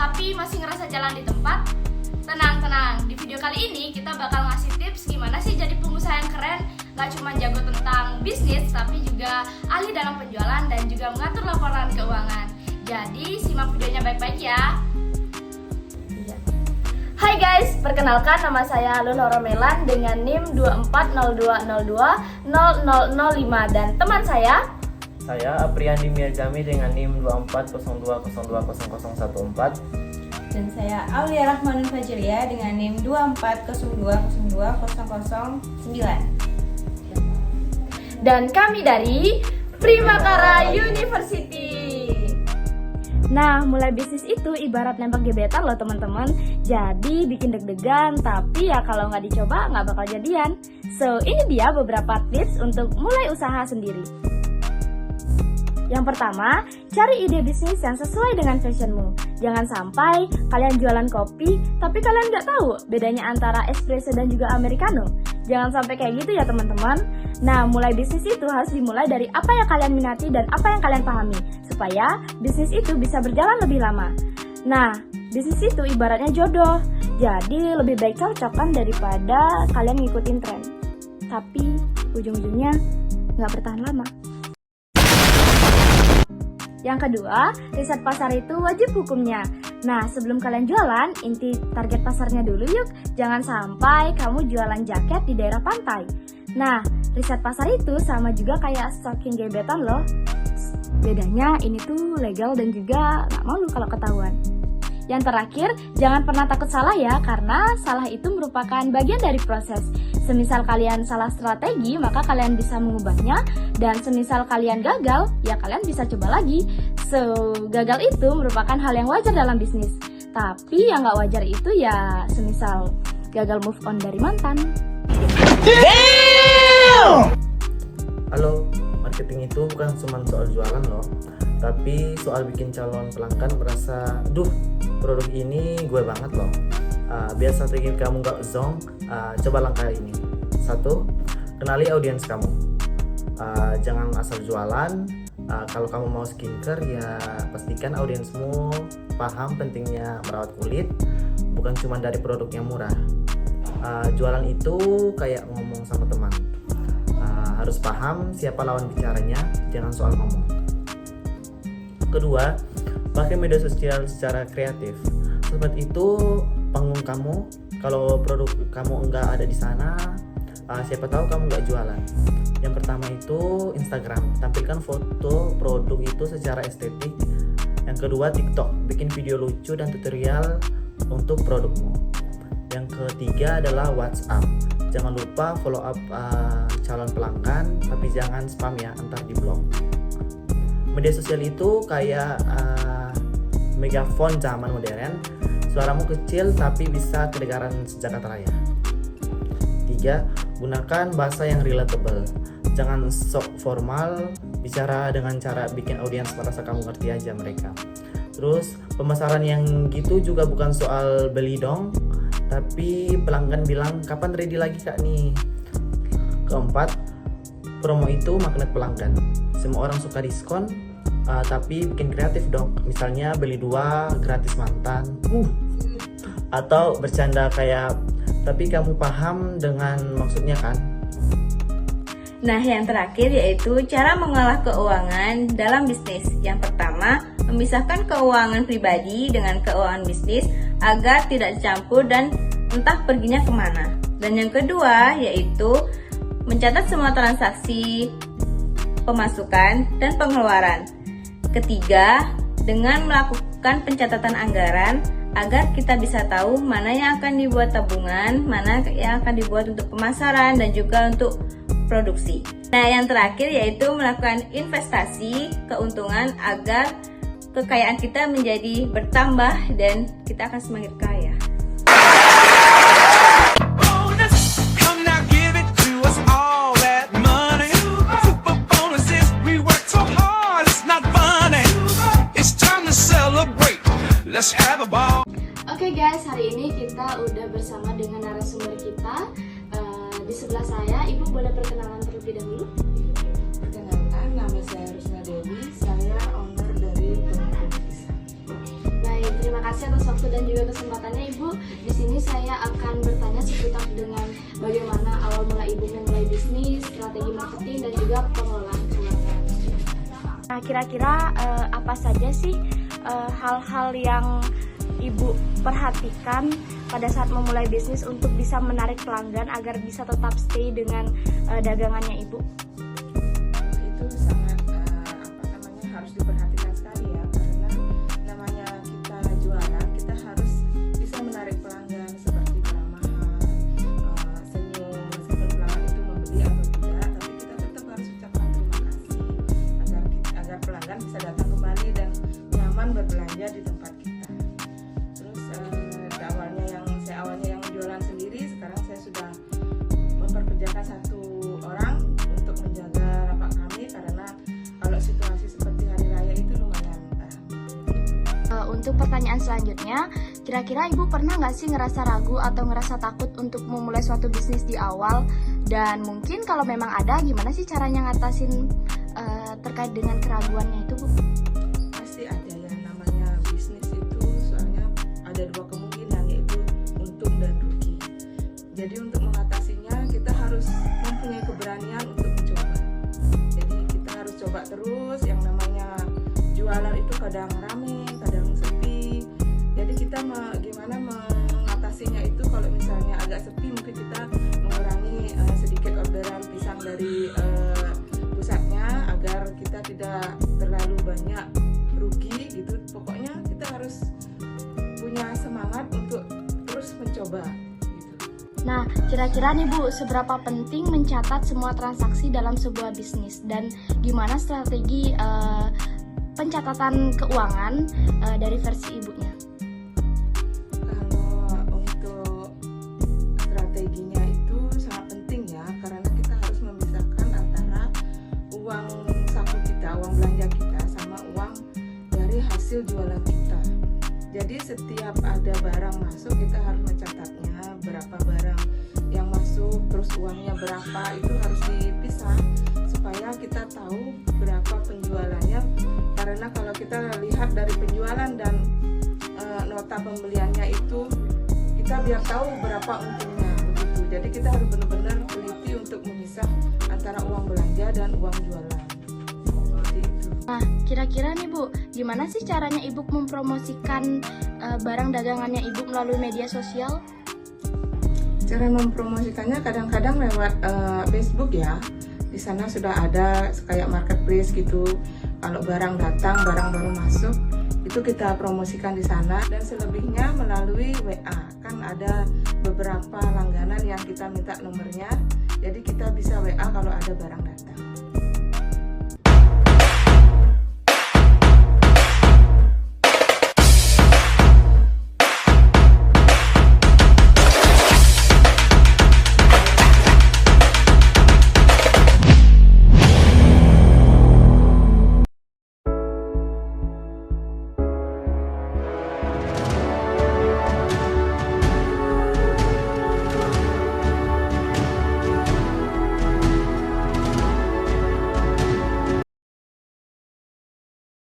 tapi masih ngerasa jalan di tempat? Tenang, di video kali ini kita bakal ngasih tips gimana sih jadi pengusaha yang keren. Gak cuma jago tentang bisnis, tapi juga ahli dalam penjualan dan juga mengatur laporan keuangan. Jadi simak videonya baik-baik ya. Hai guys, perkenalkan nama saya Luna Romelan dengan NIM 2402020005 dan teman saya Apriandi Miagami dengan NIM 2402020014 dan saya Aulia Rahmanun Fajriya dengan NIM 2402020009. dan kami dari Primakara University. Nah, mulai bisnis itu ibarat nembak gebetan loh teman-teman. Jadi bikin deg-degan, tapi ya kalau nggak dicoba nggak bakal jadian. So, ini dia beberapa tips untuk mulai usaha sendiri. Yang pertama, cari ide bisnis yang sesuai dengan passionmu. Jangan sampai kalian jualan kopi, tapi kalian nggak tahu bedanya antara espresso dan juga americano. Jangan sampai kayak gitu ya teman-teman. Nah, mulai bisnis itu harus dimulai dari apa yang kalian minati dan apa yang kalian pahami, supaya bisnis itu bisa berjalan lebih lama. Nah, bisnis itu ibaratnya jodoh, jadi lebih baik cocokkan daripada kalian ngikutin tren. Tapi ujung-ujungnya nggak bertahan lama. Yang kedua, riset pasar itu wajib hukumnya. Nah, sebelum kalian jualan, inti target pasarnya dulu yuk. Jangan sampai kamu jualan jaket di daerah pantai. Nah, riset pasar itu sama juga kayak stalking gebetan loh. Bedanya ini tuh legal dan juga gak malu kalau ketahuan. Yang terakhir, jangan pernah takut salah ya, karena salah itu merupakan bagian dari proses. Semisal kalian salah strategi, maka kalian bisa mengubahnya. Dan semisal kalian gagal, ya kalian bisa coba lagi. So, gagal itu merupakan hal yang wajar dalam bisnis. Tapi yang gak wajar itu ya semisal gagal move on dari mantan. Halo, marketing itu bukan cuma soal jualan loh, tapi soal bikin calon pelanggan merasa, duh, produk ini gue banget loh. Biar strategi kamu gak zonk, coba langkah ini. 1. Kenali audiens kamu. Jangan asal jualan. Kalau kamu mau skincare ya pastikan audiensmu paham pentingnya merawat kulit, bukan cuma dari produk yang murah. Jualan itu kayak ngomong sama teman. Harus paham siapa lawan bicaranya, jangan soal ngomong. Kedua, pakai media sosial secara kreatif. Seperti itu panggung kamu. Kalau produk kamu enggak ada di sana, siapa tahu kamu enggak jualan. Yang pertama itu Instagram, tampilkan foto produk itu secara estetik. Yang kedua TikTok, bikin video lucu dan tutorial untuk produkmu. Yang ketiga adalah WhatsApp. Jangan lupa follow up calon pelanggan, tapi jangan spam ya, entar di blok. Media sosial itu kayak megafon zaman modern. Suaramu kecil tapi bisa kedengaran sejagat raya. 3. Gunakan bahasa yang relatable. Jangan sok formal, bicara dengan cara bikin audiens merasa kamu ngerti aja mereka. Terus pemasaran yang gitu juga bukan soal beli dong, tapi pelanggan bilang kapan ready lagi kak nih. Keempat, promo itu magnet pelanggan. Semua orang suka diskon, tapi bikin kreatif dong. Misalnya beli 2 gratis mantan. Atau bercanda kayak, tapi kamu paham dengan maksudnya kan? Nah, yang terakhir yaitu cara mengolah keuangan dalam bisnis. Yang pertama, memisahkan keuangan pribadi dengan keuangan bisnis agar tidak dicampur dan entah perginya kemana. Dan yang kedua yaitu mencatat semua transaksi, pemasukan, dan pengeluaran. Ketiga, dengan melakukan pencatatan anggaran agar kita bisa tahu mana yang akan dibuat tabungan, mana yang akan dibuat untuk pemasaran dan juga untuk produksi. Nah, yang terakhir yaitu melakukan investasi keuntungan agar kekayaan kita menjadi bertambah dan kita akan semakin kaya. Oke guys, hari ini kita udah bersama dengan narasumber kita. Di sebelah saya, Ibu boleh perkenalan terlebih dahulu? Perkenalkan, nama saya Rusna Dewi, saya owner dari Toko Kisah. Baik, Terima kasih atas waktu dan juga kesempatannya Ibu. Di sini saya akan bertanya seputar dengan bagaimana awal mula Ibu memulai bisnis, strategi marketing dan juga pengelolaan keuangan. Nah, kira-kira apa saja sih hal-hal yang Ibu perhatikan pada saat memulai bisnis untuk bisa menarik pelanggan agar bisa tetap stay dengan dagangannya Ibu? Itu sangat harus diperhatikan sekali ya, karena namanya kita jualan, kita harus bisa menarik pelanggan seperti keramahan, senyum, meskipun pelanggan itu membeli atau tidak, tapi kita tetap harus ucapkan terima kasih agar pelanggan bisa datang kembali dan nyaman berbelanja di tempat kita. Terus awalnya yang jualan sendiri, sekarang saya sudah memperkerjakan satu orang untuk menjaga lapak kami, karena kalau situasi seperti hari raya itu lumayan Untuk pertanyaan selanjutnya, kira-kira Ibu pernah nggak sih ngerasa ragu atau ngerasa takut untuk memulai suatu bisnis di awal? Dan mungkin kalau memang ada, gimana sih caranya ngatasin terkait dengan keraguannya itu, Bu? pasti ada ya, namanya bisnis itu soalnya ada dua kemungkinan, yaitu untung dan rugi. Jadi untuk mengatasinya kita harus mempunyai keberanian untuk mencoba. Jadi kita harus coba terus. Yang namanya jualan itu kadang rame, kadang sepi. Jadi kita gimana mengatasinya itu, kalau misalnya agak sepi mungkin kita mengurangi sedikit orderan pisang dari pusatnya agar kita tidak terlalu banyak rugi gitu. Pokoknya kita harus punya semangat untuk terus mencoba gitu. Nah, kira-kira nih Bu, seberapa penting mencatat semua transaksi dalam sebuah bisnis dan gimana strategi pencatatan keuangan dari versi Ibunya? Kalau untuk strateginya itu sangat penting ya, karena kita harus memisahkan antara uang saku kita, uang belanja kita, sama uang dari hasil jualan kita. Jadi setiap ada barang masuk, kita harus mencatatnya, berapa barang yang masuk, terus uangnya berapa, itu harus dipisah supaya kita tahu berapa penjualannya. Karena kalau kita lihat dari penjualan dan nota pembeliannya itu, kita biar tahu berapa untungnya begitu. Jadi kita harus benar-benar teliti untuk memisah antara uang belanja dan uang jualan. Seperti itu. Nah, kira-kira nih Bu, gimana sih caranya Ibu mempromosikan barang dagangannya Ibu melalui media sosial? Cara mempromosikannya kadang-kadang lewat Facebook ya. Di sana sudah ada kayak marketplace gitu. Kalau barang datang, barang baru masuk, itu kita promosikan di sana. Dan selebihnya melalui WA. Kan ada beberapa langganan yang kita minta nomornya. Jadi kita bisa WA kalau ada barang datang.